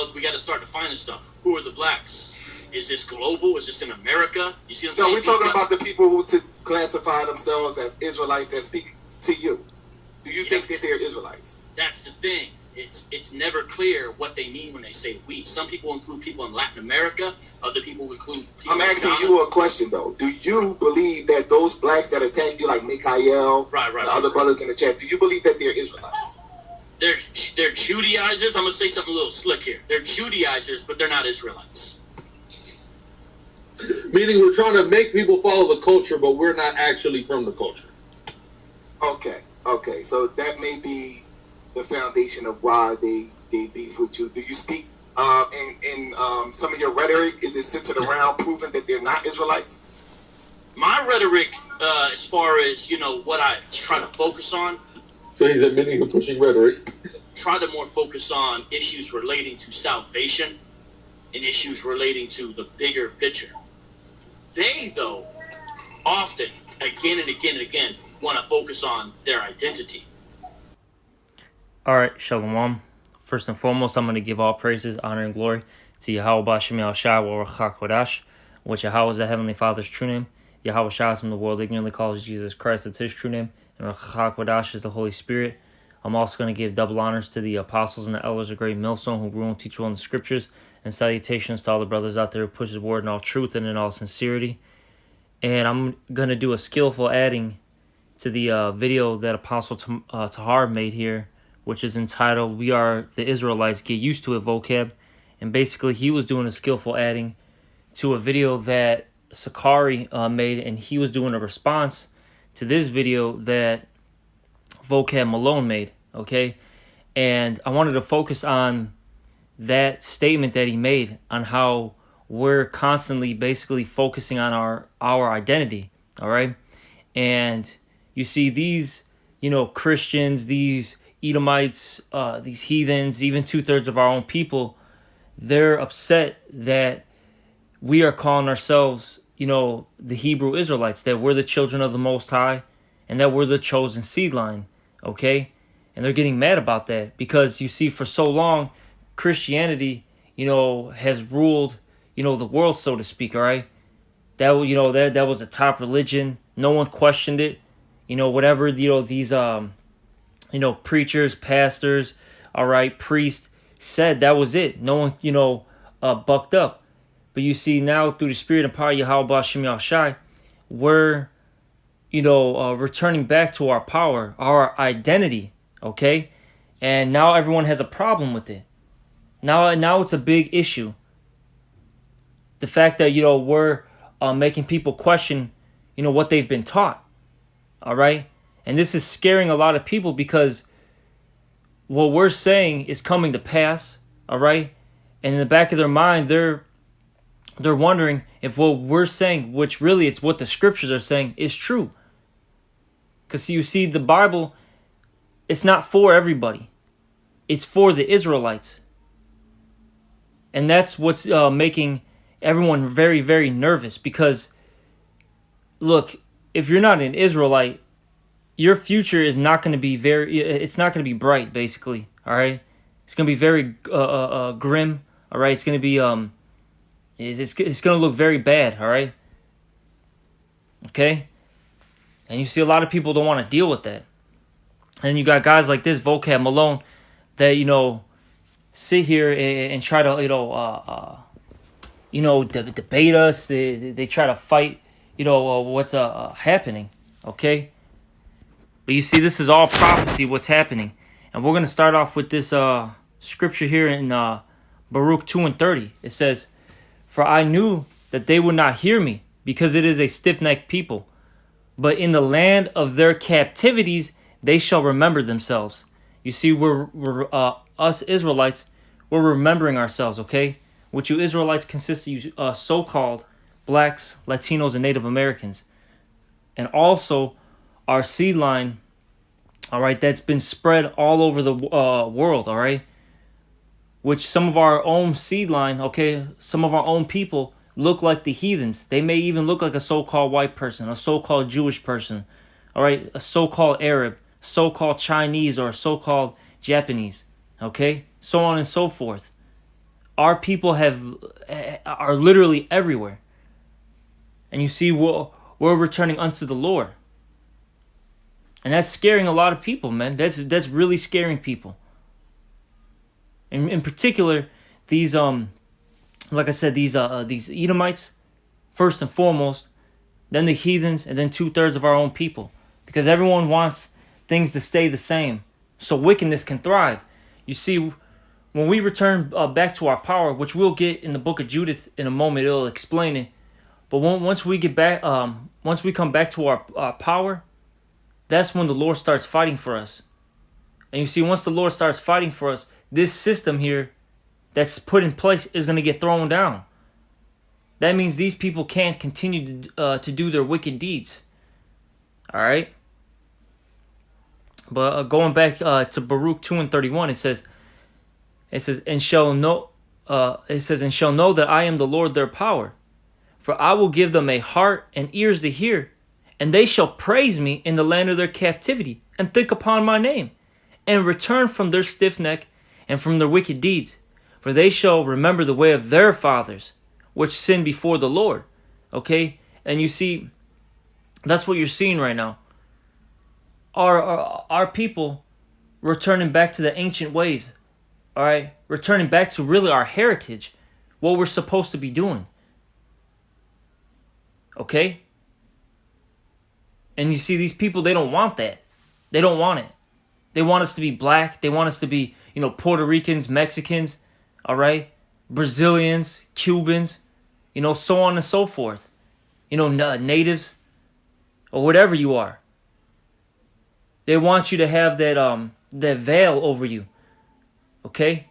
well, we got to start defining stuff. Who are the blacks? Is this global? Is this in America? You see what I'm saying? No, we're talking about the people who classify themselves as Israelites that speak to you. Do you think that they're Israelites? That's the thing. It's never clear what they mean when they say we. Some people include people in Latin America. Other people include people I'm asking you a question, though. Do you believe that those blacks that attack you, like Mikhail, other brothers in the chat, do you believe that they're Israelites? They're Judaizers. I'm going to say something a little slick here. They're Judaizers, but they're not Israelites. Meaning we're trying to make people follow the culture, but we're not actually from the culture. Okay. So that may be the foundation of why they beef with you. Do you speak in some of your rhetoric? Is it centered around proving that they're not Israelites? My rhetoric, as far as, what I try to focus on. So he's admitting to pushing rhetoric. Try to more focus on issues relating to salvation and issues relating to the bigger picture. They, though, often, again and again and again, want to focus on their identity. All right, Shalom. First and foremost, I'm going to give all praises, honor, and glory to Yahweh Bashem Yahushua wa Ruach HaKodesh, which Yahweh is the Heavenly Father's true name. Yahweh Shah, whom the world ignorantly calls Jesus Christ, that's his true name. And Ruach HaKodesh is the Holy Spirit. I'm also going to give double honors to the apostles and the elders of Great Millstone who rule and teach well in the scriptures, and salutations to all the brothers out there who push his word in all truth and in all sincerity. And I'm going to do a skillful adding to the video that Apostle Tahar made here, which is entitled, We Are the Israelites, Get Used to It, vocab. And basically, he was doing a skillful adding to a video that Sakari made, and he was doing a response to this video that Vocab Malone made, okay? And I wanted to focus on that statement that he made on how we're constantly basically focusing on our identity, all right? And you see these, Christians, these Edomites, these heathens, even 2/3 of our own people, they're upset that we are calling ourselves, the Hebrew Israelites, that we're the children of the Most High and that we're the chosen seed line, okay? And they're getting mad about that because you see for so long, Christianity, has ruled, the world, so to speak, all right? That, that was the top religion. No one questioned it. Whatever, these, preachers, pastors, all right, priests said, that was it. No one, bucked up. But you see now through the spirit and power of Yahweh Bashem Yahushua, we're, returning back to our power, our identity, okay? And now everyone has a problem with it. Now it's a big issue. The fact that, we're making people question, what they've been taught, all right? And this is scaring a lot of people because what we're saying is coming to pass, all right? And in the back of their mind, they're wondering if what we're saying, which really it's what the scriptures are saying, is true. Because you see, the Bible, it's not for everybody. It's for the Israelites. And that's what's making everyone very, very nervous. Because, look, if you're not an Israelite, your future is not going to be it's not going to be bright, basically. All right? It's going to be very grim. All right? It's going to be, it's going to look very bad. All right? Okay? And you see a lot of people don't want to deal with that. And you got guys like this, Vocab Malone, that, sit here and try to, debate us. They try to fight, what's happening, okay? But you see, this is all prophecy, what's happening. And we're going to start off with this scripture here in Baruch 2:30. It says, For I knew that they would not hear me, because it is a stiff-necked people. But in the land of their captivities, they shall remember themselves. You see, we're us Israelites, we're remembering ourselves, okay? Which you Israelites consist of you so-called blacks, Latinos, and Native Americans. And also our seed line, all right, that's been spread all over the world, all right? Which some of our own seed line, okay, some of our own people look like the heathens. They may even look like a so-called white person, a so-called Jewish person, all right, a so-called Arab, so-called Chinese, or a so-called Japanese, okay, so on and so forth. our people are literally everywhere. And you see, we're returning unto the Lord. And that's scaring a lot of people, man. That's really scaring people. And in particular, these like I said, these Edomites, first and foremost, then the heathens, and then 2/3 of our own people. Because everyone wants things to stay the same, so wickedness can thrive. You see, when we return back to our power, which we'll get in the book of Judith in a moment, it'll explain it. But once we get back, once we come back to our power, that's when the Lord starts fighting for us. And you see, once the Lord starts fighting for us, this system here that's put in place is going to get thrown down. That means these people can't continue to do their wicked deeds. All right. But going back to Baruch 2:31, it says, and shall know that I am the Lord their power, for I will give them a heart and ears to hear, and they shall praise me in the land of their captivity, and think upon my name, and return from their stiff neck and from their wicked deeds, for they shall remember the way of their fathers, which sinned before the Lord. Okay, and you see, that's what you're seeing right now. Our people returning back to the ancient ways. All right, returning back to really our heritage, what we're supposed to be doing. Okay? And you see, these people, they don't want that. They don't want it. They want us to be black. They want us to be, Puerto Ricans, Mexicans, all right? Brazilians, Cubans, so on and so forth. Natives, or whatever you are. They want you to have that veil over you. Okay?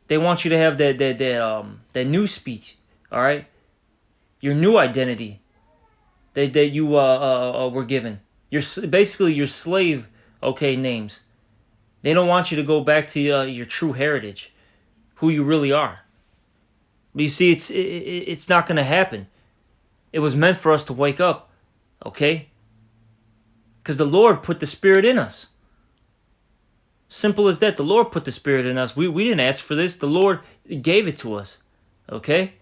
They want you to have that new speech, all right? Your new identity that you were given. Basically your slave, okay, names. They don't want you to go back to your true heritage, who you really are. But you see, it's not going to happen. It was meant for us to wake up, okay? Because the Lord put the Spirit in us. Simple as that. The Lord put the Spirit in us. We didn't ask for this. The Lord gave it to us. Okay?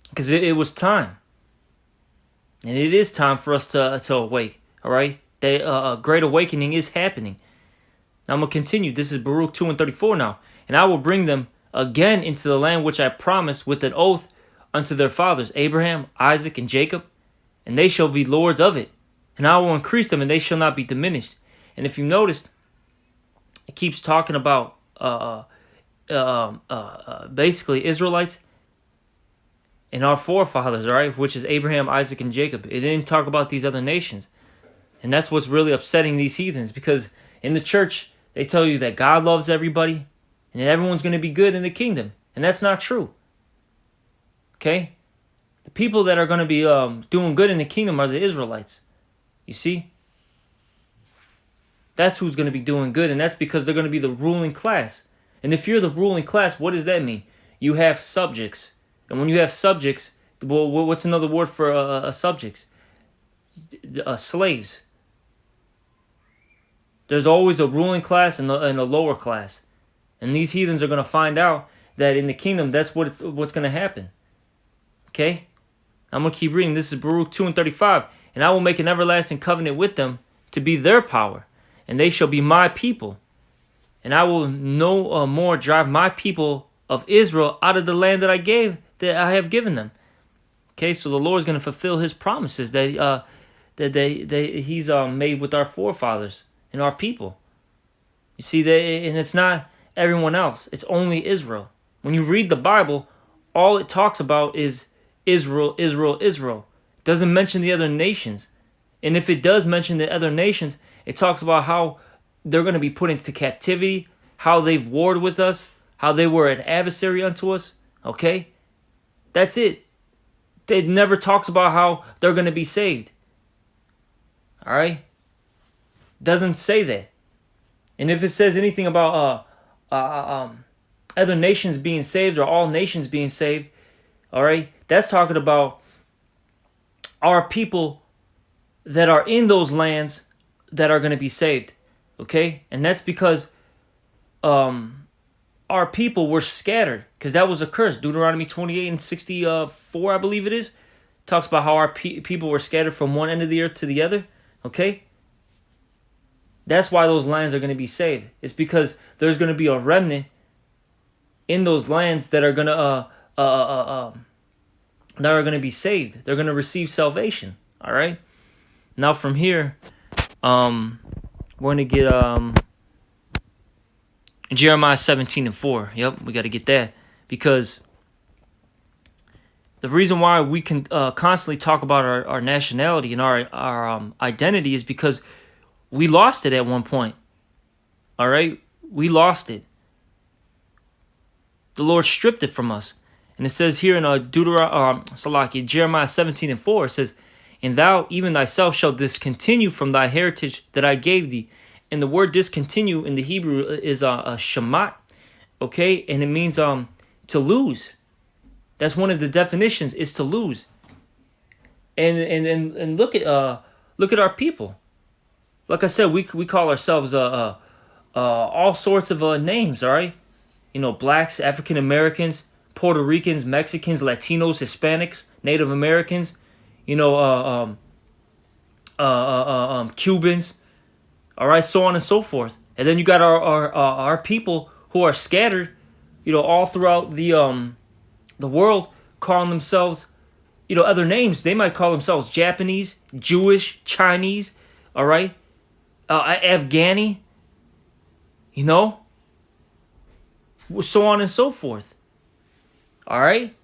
Because it was time. And it is time for us to awake. All right? A great awakening is happening. Now I'm going to continue. This is Baruch 2:34 now. And I will bring them again into the land which I promised with an oath unto their fathers, Abraham, Isaac, and Jacob. And they shall be lords of it. And I will increase them, and they shall not be diminished. And if you noticed, it keeps talking about basically Israelites and our forefathers, all right, which is Abraham, Isaac, and Jacob. It didn't talk about these other nations. And that's what's really upsetting these heathens, because in the church, they tell you that God loves everybody and that everyone's going to be good in the kingdom. And that's not true. Okay? The people that are going to be doing good in the kingdom are the Israelites. You see? That's who's going to be doing good, and that's because they're going to be the ruling class. And if you're the ruling class, what does that mean? You have subjects. And when you have subjects, well, what's another word for subjects? Slaves. There's always a ruling class and a lower class. And these heathens are going to find out that in the kingdom, that's what's going to happen. Okay? I'm going to keep reading. This is Baruch 2:35. And I will make an everlasting covenant with them to be their power, and they shall be my people. And I will no more drive my people of Israel out of the land that I have given them. Okay, so the Lord is going to fulfill His promises that He's made with our forefathers and our people. You see, and it's not everyone else. It's only Israel. When you read the Bible, all it talks about is Israel, Israel, Israel. It doesn't mention the other nations. And if it does mention the other nations, it talks about how they're going to be put into captivity, how they've warred with us, how they were an adversary unto us. Okay? That's it. It never talks about how they're going to be saved. All right? Doesn't say that. And if it says anything about other nations being saved or all nations being saved, all right, that's talking about our people that are in those lands that are going to be saved. Okay? And that's because our people were scattered, because that was a curse. Deuteronomy 28 and 64, I believe it is, talks about how our people were scattered from one end of the earth to the other. Okay, that's why those lands are going to be saved. It's because there's going to be a remnant in those lands that are going to be saved. They're going to receive salvation. All right. Now from here, we're going to get Jeremiah 17 and 4. Yep, we got to get that, because the reason why we can constantly talk about our nationality and our identity is because we lost it at one point. All right, we lost it. The Lord stripped it from us, and it says here in Jeremiah 17 and 4. It says, "And thou even thyself shalt discontinue from thy heritage that I gave thee." And the word discontinue in the Hebrew is a shamat, okay? And it means to lose. That's one of the definitions, is to lose. And look at our people. Like I said, we call ourselves all sorts of names, all right? You know, blacks, African Americans, Puerto Ricans, Mexicans, Latinos, Hispanics, Native Americans, you know, Cubans. All right, so on and so forth. And then you got our people who are scattered, you know, all throughout the world, calling themselves, you know, other names. They might call themselves Japanese, Jewish, Chinese, all right, Afghani, you know, so on and so forth. All right,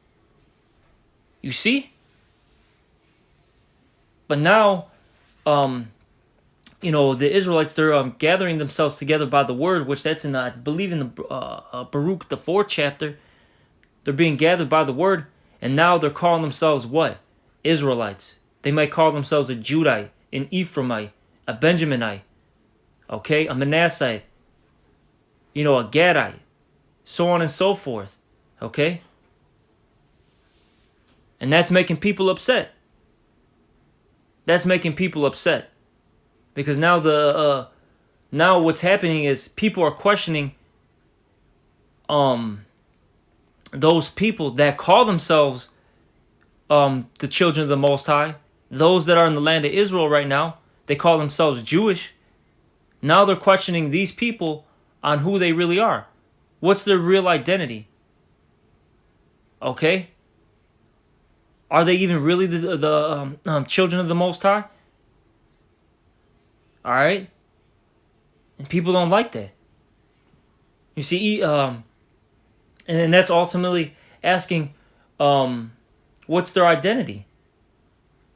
you see. But now, you know, the Israelites, they're gathering themselves together by the word, which that's in, I believe, in the Baruch, the 4th chapter. They're being gathered by the word, and now they're calling themselves what? Israelites. They might call themselves a Judite, an Ephraimite, a Benjaminite, okay, a Manassite, you know, a Gadite, so on and so forth, okay? And that's making people upset. That's making people upset. Because now now what's happening is people are questioning those people that call themselves the children of the Most High, those that are in the land of Israel right now. They call themselves Jewish. Now they're questioning these people on who they really are. What's their real identity? Okay? Are they even really the children of the Most High? All right? And people don't like that. You see, and that's ultimately asking, what's their identity?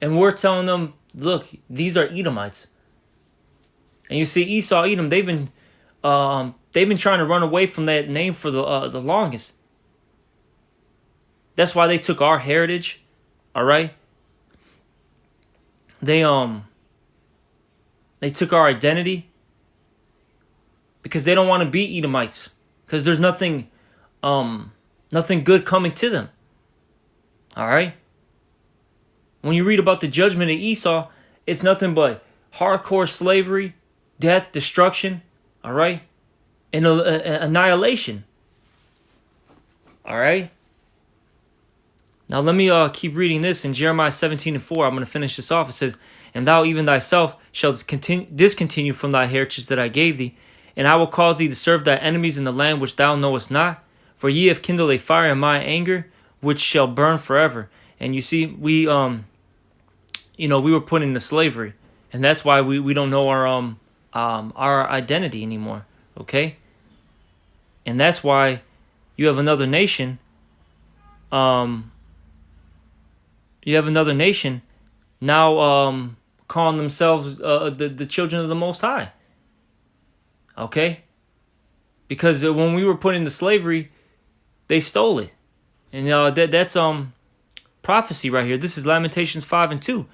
And we're telling them, look, these are Edomites. And you see, Esau, Edom, they've been trying to run away from that name for the longest. That's why they took our heritage. All right. They took our identity because they don't want to be Edomites, because there's nothing good coming to them. All right. When you read about the judgment of Esau, it's nothing but hardcore slavery, death, destruction. All right, and annihilation. All right. Now let me keep reading this in Jeremiah 17 and 4. I'm going to finish this off. It says, "And thou even thyself shalt discontinue from thy heritage that I gave thee, and I will cause thee to serve thy enemies in the land which thou knowest not. For ye have kindled a fire in my anger, which shall burn forever." And you see, we were put into slavery, and that's why we don't know our identity anymore. Okay, and that's why you have another nation. You have another nation now calling themselves the children of the Most High. Okay? Because when we were put into slavery, they stole it. And that's prophecy right here. This is Lamentations 5 and 2.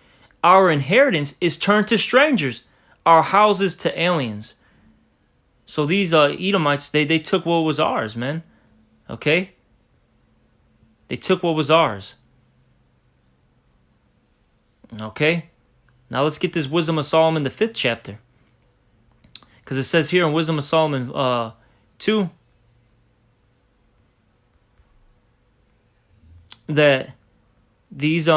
"Our inheritance is turned to strangers, our houses to aliens." So these Edomites, they took what was ours, man. Okay? They took what was ours. Okay, now let's get this Wisdom of Solomon, the 5th chapter. Because it says here in Wisdom of Solomon Two, that these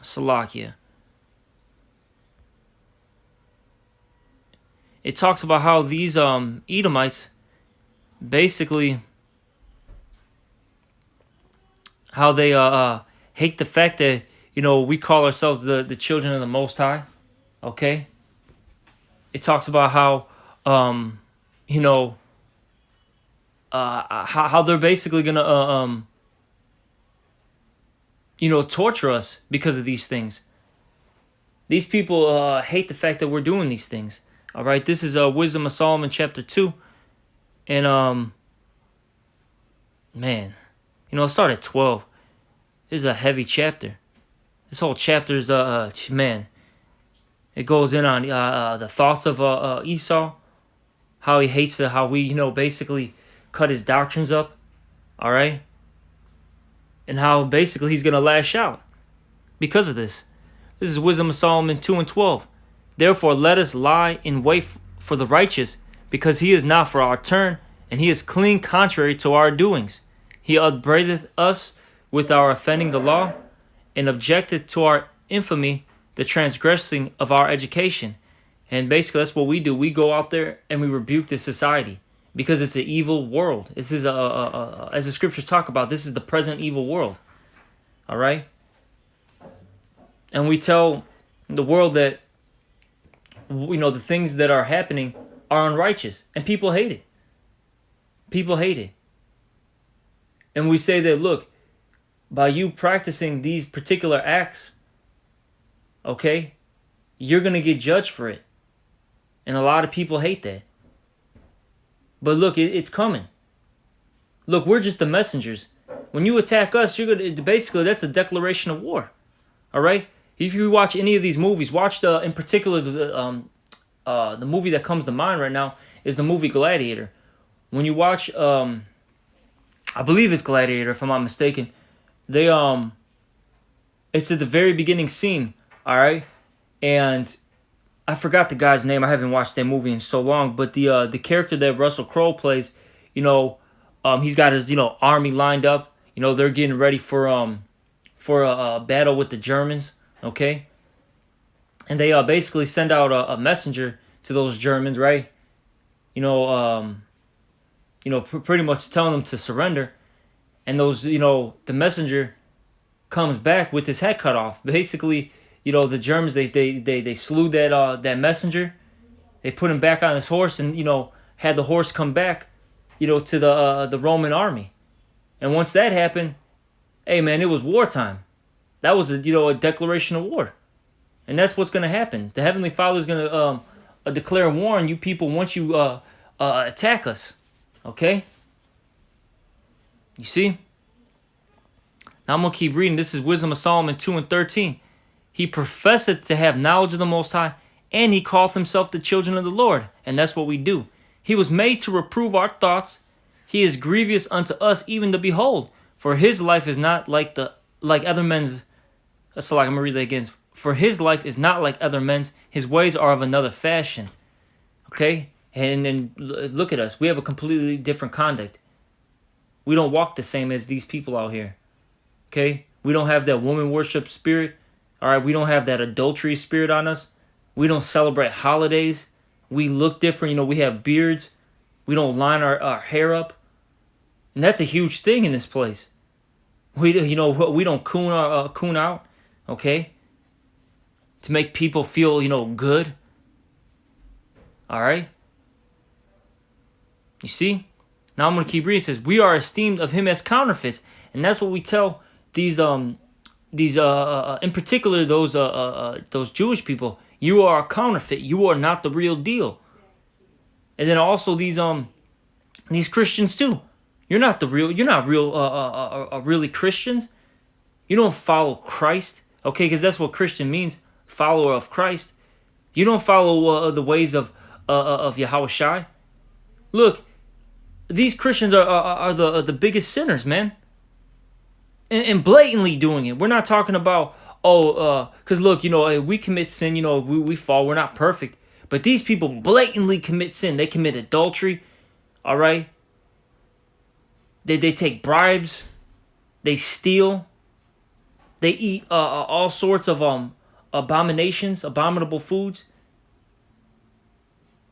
Salakia. It talks about how these Edomites basically how they hate the fact that, you know, we call ourselves the children of the Most High. Okay? It talks about how you know, how they're basically gonna you know, torture us because of these things. These people hate the fact that we're doing these things. All right, this is Wisdom of Solomon chapter 2. And man, you know, I'll start at 12. This is a heavy chapter. This whole chapter is man, it goes in on the thoughts of Esau, how he hates how we, you know, basically cut his doctrines up. All right, and how basically he's gonna lash out because of this. This is Wisdom of Solomon 2 and 12. Therefore, let us lie in wait for the righteous, because he is not for our turn, and he is clean contrary to our doings. He upbraideth us with our offending the law, and objecteth to our infamy, the transgressing of our education. And basically, that's what we do. We go out there and we rebuke this society, because it's an evil world. This is as the scriptures talk about, this is the present evil world. All right? And we tell the world that, you know, the things that are happening are unrighteous, and people hate it. People hate it. And we say that, look, by you practicing these particular acts, okay, you're going to get judged for it. And a lot of people hate that. But look, it's coming. Look, we're just the messengers. When you attack us, you're going to, basically, that's a declaration of war. All right? If you watch any of these movies, watch in particular the movie that comes to mind right now is the movie Gladiator. When you watch, I believe it's Gladiator, if I'm not mistaken. They it's at the very beginning scene, all right, and I forgot the guy's name. I haven't watched that movie in so long, but the character that Russell Crowe plays, you know, he's got his, you know, army lined up. You know, they're getting ready for a battle with the Germans. Okay, and they basically send out a messenger to those Germans, right? You know, pretty much telling them to surrender, and those, you know, the messenger comes back with his head cut off. Basically, you know, the Germans they slew that messenger. They put him back on his horse, and, you know, had the horse come back, you know, to the Roman army. And once that happened, hey man, it was wartime. That was a declaration of war. And that's what's going to happen. The Heavenly Father is going to declare war on you people once you attack us. Okay? You see? Now I'm going to keep reading. This is Wisdom of Solomon 2 and 13. He professeth to have knowledge of the Most High, and he calleth himself the children of the Lord. And that's what we do. He was made to reprove our thoughts. He is grievous unto us even to behold. For his life is not like other men's. So I'm going to read that again. For his life is not like other men's. His ways are of another fashion. Okay? And then look at us. We have a completely different conduct. We don't walk the same as these people out here. Okay? We don't have that woman worship spirit. All right? We don't have that adultery spirit on us. We don't celebrate holidays. We look different. You know, we have beards. We don't line our hair up. And that's a huge thing in this place. We don't coon out. Okay? To make people feel, you know, good. All right? You see? Now I'm going to keep reading. It says, we are esteemed of him as counterfeits. And that's what we tell these in particular those Jewish people. You are a counterfeit. You are not the real deal. And then also these Christians too. You're not really Christians. You don't follow Christ. Okay, because that's what Christian means. Follower of Christ. You don't follow the ways of Yahushua. Look, these Christians are the biggest sinners, man. And blatantly doing it. We're not talking about, because look, you know, we commit sin, you know, we fall, we're not perfect. But these people blatantly commit sin. They commit adultery, all right? They take bribes. They steal. They eat all sorts of abominations, abominable foods.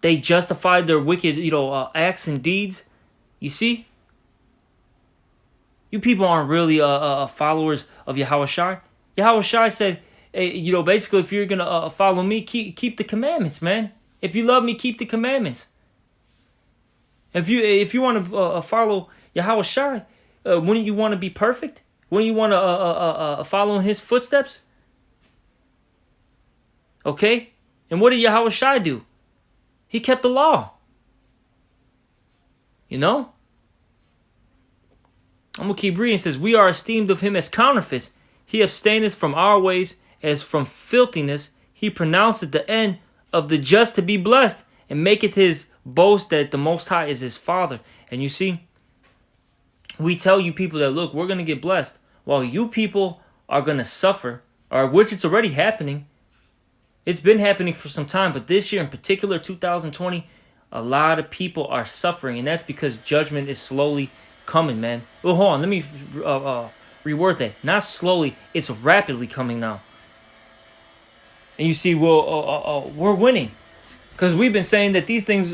They justify their wicked, acts and deeds. You see? You people aren't really followers of Yahushua. Yahushua said, hey, basically, if you're gonna follow me, keep the commandments, man. If you love me, keep the commandments. If you want to follow Yahushua, wouldn't you want to be perfect? Wouldn't you want to follow in his footsteps? Okay? And what did Yahushua do? He kept the law. You know? I'm going to keep reading. It says, we are esteemed of him as counterfeits. He abstaineth from our ways as from filthiness. He pronounceth the end of the just to be blessed, and maketh his boast that the Most High is his Father. And you see, we tell you people that, look, we're going to get blessed, while you people are going to suffer, or which it's already happening. It's been happening for some time, but this year in particular, 2020, a lot of people are suffering, and that's because judgment is slowly coming, man. Well, hold on, let me reword that. Not slowly, it's rapidly coming now. And you see, well, we're winning, because we've been saying that these things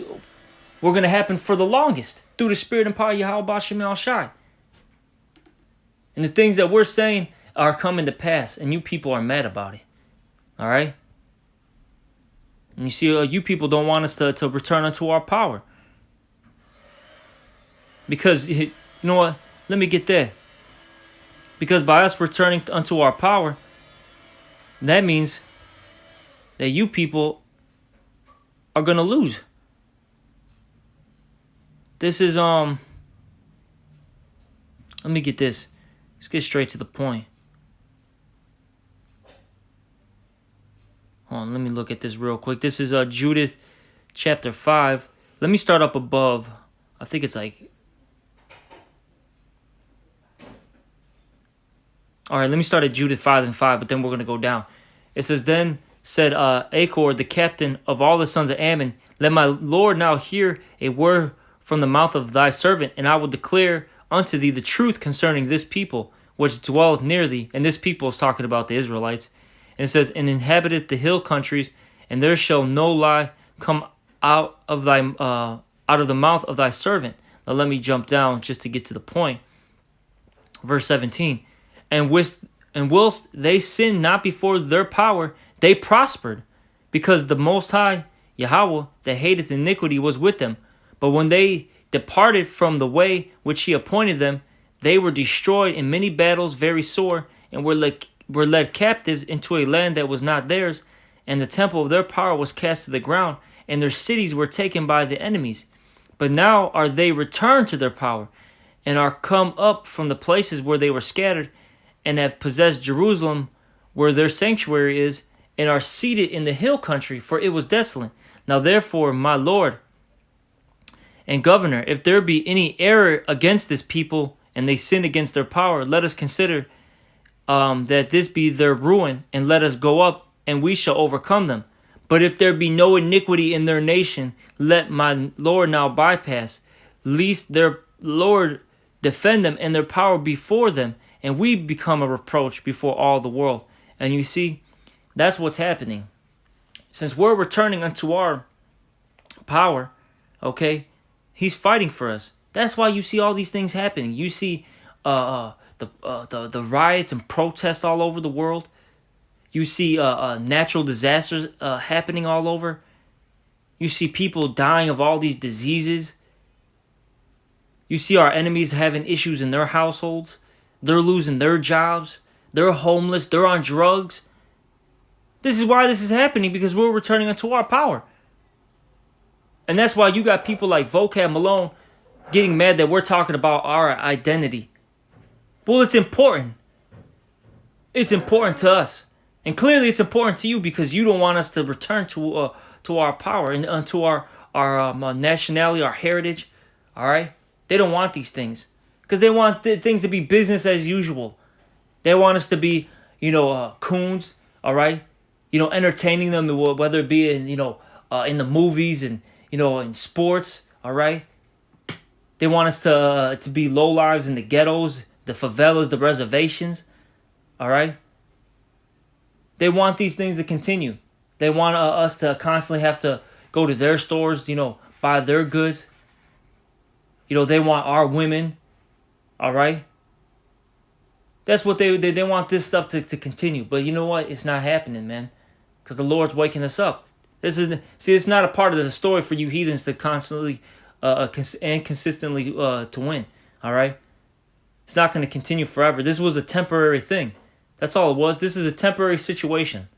were going to happen for the longest through the Spirit and power of Yahweh Bashem Al Shai. And the things that we're saying are coming to pass, and you people are mad about it. All right? And you see, you people don't want us to return unto our power. Because, you know what? Let me get there. Because by us returning unto our power, that means that you people are going to lose. This is, let me get this. Let's get straight to the point. Hold on, let me look at this real quick. This is Judith chapter 5. Let me start up above. I think it's like... Alright, let me start at Judith 5:5, but then we're going to go down. It says, then said Achor, the captain of all the sons of Ammon, let my Lord now hear a word from the mouth of thy servant, and I will declare unto thee the truth concerning this people, which dwelleth near thee. And this people is talking about the Israelites. And it says, and inhabiteth the hill countries, and there shall no lie come out of the mouth of thy servant. Now let me jump down just to get to the point. Verse 17. And whilst they sinned not before their power, they prospered, because the Most High, Yahweh, that hateth iniquity, was with them. But when they departed from the way which he appointed them, they were destroyed in many battles very sore, and were led captives into a land that was not theirs, and the temple of their power was cast to the ground, and their cities were taken by the enemies. But now are they returned to their power, and are come up from the places where they were scattered, and have possessed Jerusalem, where their sanctuary is, and are seated in the hill country, for it was desolate. Now therefore, my Lord and governor, if there be any error against this people, and they sin against their power, let us consider that this be their ruin, and let us go up, and we shall overcome them. But if there be no iniquity in their nation, let my Lord now bypass, lest their Lord defend them and their power before them, and we become a reproach before all the world. And you see, that's what's happening. Since we're returning unto our power, okay, he's fighting for us. That's why you see all these things happening. You see the riots and protests all over the world. You see natural disasters happening all over. You see people dying of all these diseases. You see our enemies having issues in their households. They're losing their jobs. They're homeless. They're on drugs. This is why this is happening, because we're returning unto our power. And that's why you got people like Vocab Malone getting mad that we're talking about our identity. Well, it's important. It's important to us. And clearly it's important to you, because you don't want us to return to our power and unto our nationality, our heritage. All right? They don't want these things, because they want things to be business as usual. They want us to be, coons, all right? Entertaining them, whether it be in, in the movies and, in sports, all right? They want us to be lowlives in the ghettos, the favelas, the reservations, all right? They want these things to continue. They want us to constantly have to go to their stores, buy their goods. They want our women, all right? That's what they want this stuff to continue. But you know what? It's not happening, man. Because the Lord's waking us up. It's not a part of the story for you heathens to constantly and consistently to win, all right? It's not going to continue forever. This was a temporary thing. That's all it was. This is a temporary situation.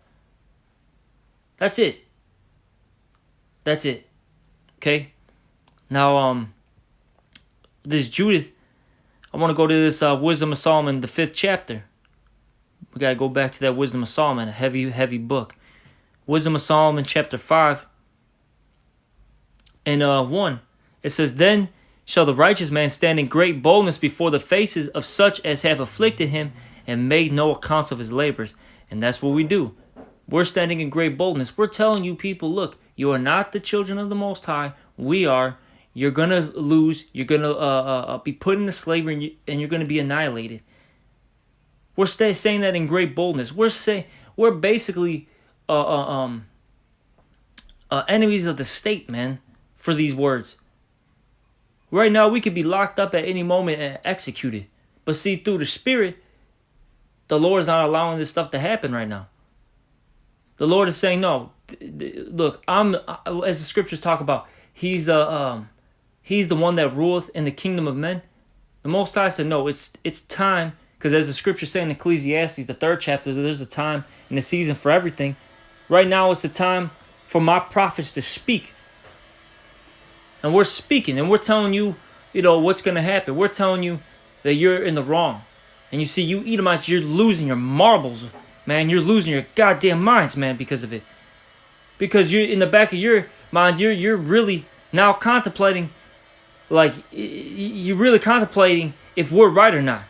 That's it. That's it. Okay? Now, this Judith, I want to go to this Wisdom of Solomon, the 5th chapter. We got to go back to that Wisdom of Solomon, a heavy, heavy book. Wisdom of Solomon, chapter 5. And 1, it says, Then shall the righteous man stand in great boldness before the faces of such as have afflicted him and made no accounts of his labors. And that's what we do. We're standing in great boldness. We're telling you people, look, you are not the children of the Most High. We are. You're going to lose. You're going to be put into slavery and you're going to be annihilated. We're saying that in great boldness. We're basically enemies of the state, man, for these words. Right now, we could be locked up at any moment and executed. But see, through the Spirit, the Lord is not allowing this stuff to happen right now. The Lord is saying, no, look, as the scriptures talk about, He's the one that ruleth in the kingdom of men. The Most High said, no, it's time, because as the scriptures say in Ecclesiastes, the 3rd chapter, there's a time and a season for everything. Right now, it's a time for my prophets to speak. And we're speaking, and we're telling you, what's going to happen. We're telling you that you're in the wrong. And you see, you Edomites, you're losing your marbles, man. You're losing your goddamn minds, man, because of it. Because you're in the back of your mind, you're really now contemplating, you're really contemplating if we're right or not.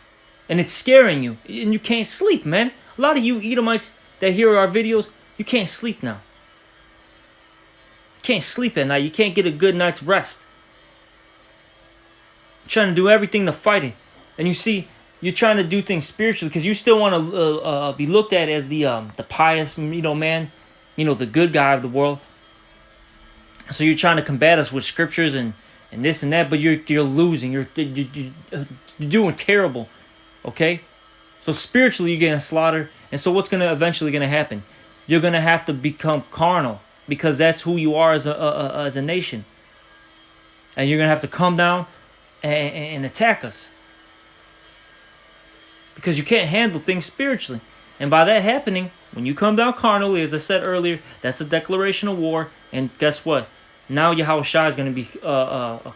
And it's scaring you. And you can't sleep, man. A lot of you Edomites that hear our videos, you can't sleep now. You can't sleep at night. You can't get a good night's rest. You're trying to do everything to fight it. And you see, you're trying to do things spiritually because you still want to be looked at as the pious, man, the good guy of the world. So you're trying to combat us with scriptures and this and that, but you're losing. You're doing terrible, okay? So spiritually you're getting slaughtered, and so what's eventually gonna happen? You're gonna have to become carnal because that's who you are as a nation, and you're gonna have to come down and attack us because you can't handle things spiritually. And by that happening, when you come down carnally, as I said earlier, that's a declaration of war. And guess what? Now Yahushua is going to be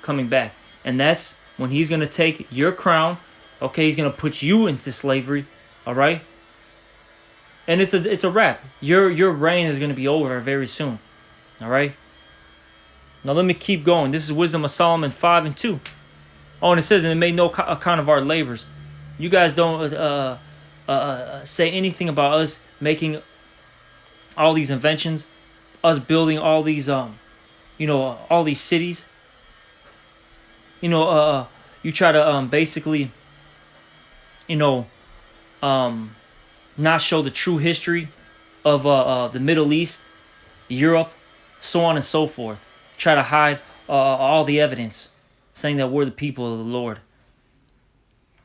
coming back. And that's when he's going to take your crown. Okay, he's going to put you into slavery. All right? And it's a wrap. Your reign is going to be over very soon. All right? Now let me keep going. This is Wisdom of Solomon 5 and 2. Oh, and it says, and it made no account of our labors. You guys don't say anything about us making all these inventions, us building all these all these cities. You try to basically not show the true history of the Middle East, Europe, so on and so forth. Try to hide all the evidence, saying that we're the people of the Lord.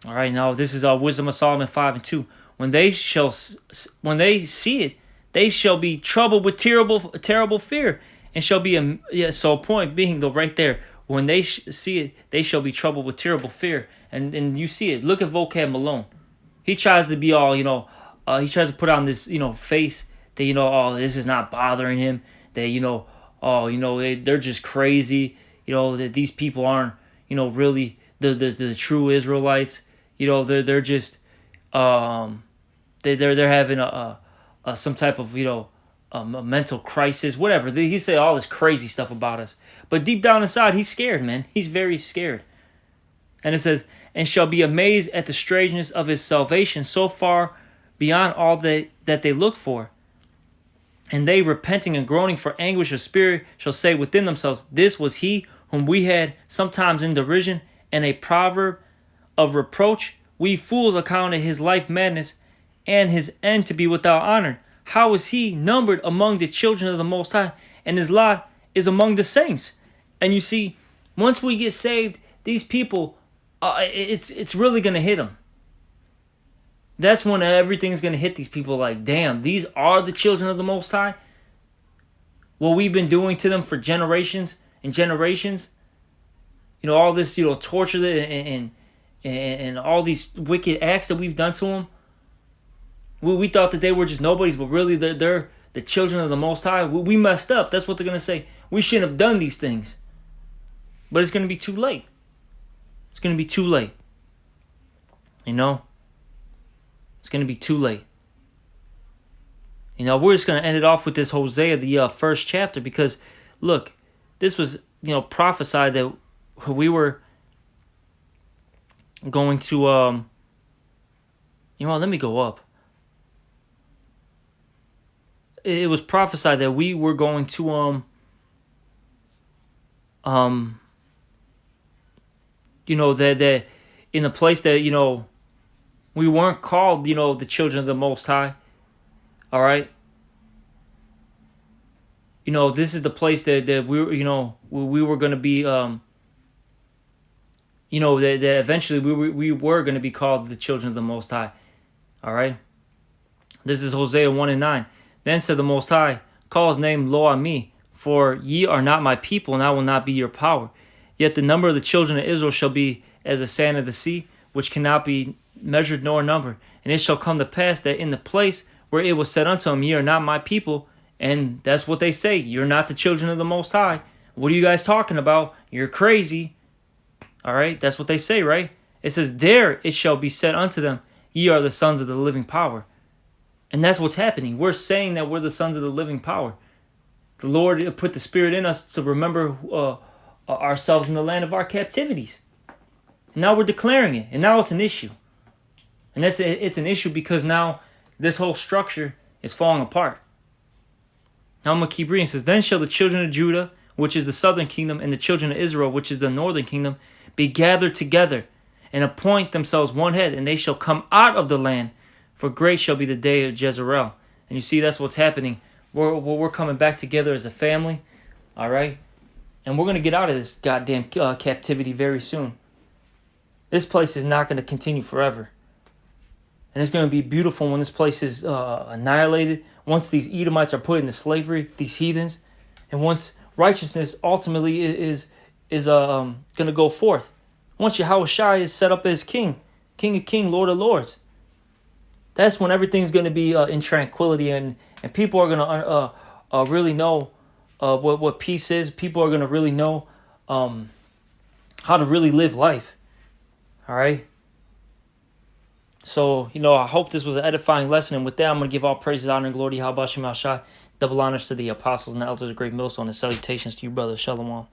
All right, now this is Wisdom of Solomon 5 and 2. When they see it, they shall be troubled with terrible fear, and shall be So point being though, right there, when they see it, they shall be troubled with terrible fear, and you see it. Look at Vocab Malone. He tries to be all he tries to put on this face that this is not bothering him. That they're just crazy. That these people aren't really the true Israelites. They're just they're having some type of a mental crisis, whatever. He said all this crazy stuff about us, but deep down inside he's scared, man. He's very scared. And it says, and shall be amazed at the strangeness of his salvation, so far beyond all that they looked for. And they, repenting and groaning for anguish of spirit, shall say within themselves, This was he whom we had sometimes in derision, and a proverb of reproach. We fools accounted his life madness, and his end to be without honor. How is he numbered among the children of the Most High, and his lot is among the saints? And you see, once we get saved, these people, it's really going to hit them. That's when everything's going to hit these people like, damn, these are the children of the Most High? What we've been doing to them for generations and generations? All this, torture and all these wicked acts that we've done to them? We thought that they were just nobodies, but really they're the children of the Most High. We messed up. That's what they're going to say. We shouldn't have done these things. But it's going to be too late. It's going to be too late. It's going to be too late. We're just going to end it off with this Hosea, the first chapter, because, look, this was, prophesied that we were going to, let me go up. It was prophesied that we were going to, that in the place that, we weren't called, the children of the Most High. All right. This is the place that we were going to be, that eventually we were going to be called the children of the Most High. All right. This is Hosea 1:9. Then said the Most High, Call his name Lo Ami, for ye are not my people, and I will not be your power. Yet the number of the children of Israel shall be as the sand of the sea, which cannot be measured nor numbered. And it shall come to pass that in the place where it was said unto them, Ye are not my people, and that's what they say, you're not the children of the Most High. What are you guys talking about? You're crazy. All right, that's what they say, right? It says, There it shall be said unto them, Ye are the sons of the living power. And that's what's happening. We're saying that we're the sons of the living power. The Lord put the Spirit in us to remember ourselves in the land of our captivities. And now we're declaring it. And now it's an issue. And it's an issue because now this whole structure is falling apart. Now I'm going to keep reading. It says, Then shall the children of Judah, which is the southern kingdom, and the children of Israel, which is the northern kingdom, be gathered together and appoint themselves one head, and they shall come out of the land. For great shall be the day of Jezreel. And you see, that's what's happening. We're coming back together as a family. All right? And we're going to get out of this goddamn captivity very soon. This place is not going to continue forever. And it's going to be beautiful when this place is annihilated. Once these Edomites are put into slavery, these heathens. And once righteousness ultimately is going to go forth. Once Yahushua is set up as king. King of kings, Lord of lords. That's when everything's going to be in tranquility, and people are going to really know what peace is. People are going to really know how to really live life. All right? So, I hope this was an edifying lesson. And with that, I'm going to give all praises, honor, and glory to Yahweh Shem Al Shai. Double honors to the apostles and the elders of Great Millstone, and salutations to you, brother. Shalom.